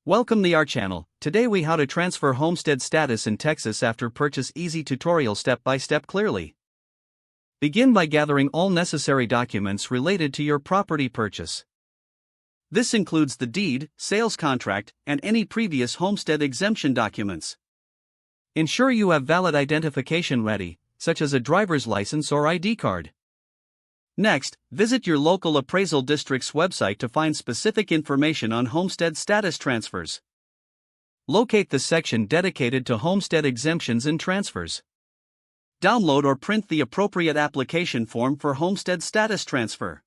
Welcome to our channel. Today we how to transfer homestead status in Texas after purchase. Easy tutorial step by step clearly. Begin by gathering all necessary documents related to your property purchase. This includes the deed, sales contract, and any previous homestead exemption documents. Ensure you have valid identification ready, such as a driver's license or ID card. Next, visit your local appraisal district's website to find specific information on homestead status transfers. Locate the section dedicated to homestead exemptions and transfers. Download or print the appropriate application form for homestead status transfer.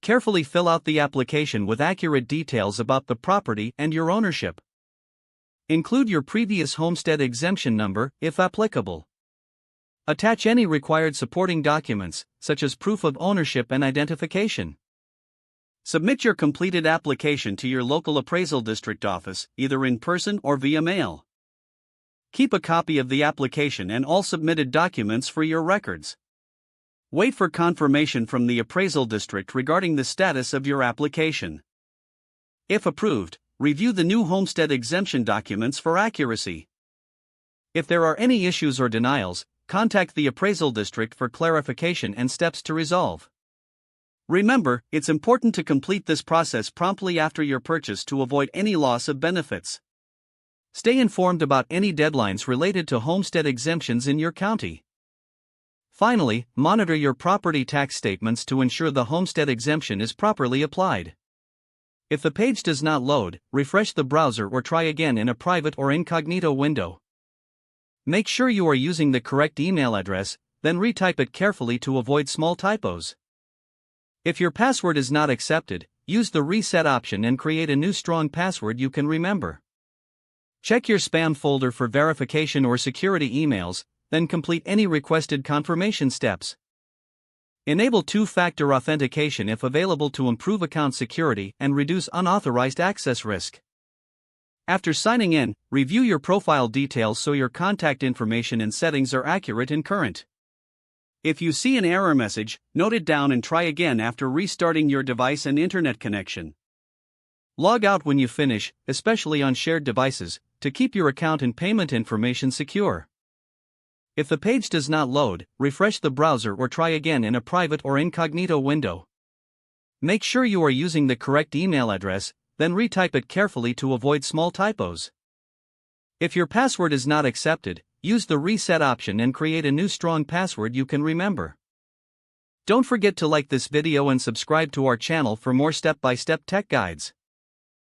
Carefully fill out the application with accurate details about the property and your ownership. Include your previous homestead exemption number, if applicable. Attach any required supporting documents, such as proof of ownership and identification. Submit your completed application to your local appraisal district office, either in person or via mail. Keep a copy of the application and all submitted documents for your records. Wait for confirmation from the appraisal district regarding the status of your application. If approved, review the new homestead exemption documents for accuracy. If there are any issues or denials, contact the appraisal district for clarification and steps to resolve. Remember, it's important to complete this process promptly after your purchase to avoid any loss of benefits. Stay informed about any deadlines related to homestead exemptions in your county. Finally, monitor your property tax statements to ensure the homestead exemption is properly applied. If the page does not load, refresh the browser or try again in a private or incognito window. Make sure you are using the correct email address, then retype it carefully to avoid small typos. If your password is not accepted, use the reset option and create a new strong password you can remember. Check your spam folder for verification or security emails, then complete any requested confirmation steps. Enable two-factor authentication if available to improve account security and reduce unauthorized access risk. After signing in, review your profile details so your contact information and settings are accurate and current. If you see an error message, note it down and try again after restarting your device and internet connection. Log out when you finish, especially on shared devices, to keep your account and payment information secure. If the page does not load, refresh the browser or try again in a private or incognito window. Make sure you are using the correct email address, then retype it carefully to avoid small typos. If your password is not accepted, use the reset option and create a new strong password you can remember. Don't forget to like this video and subscribe to our channel for more step-by-step tech guides.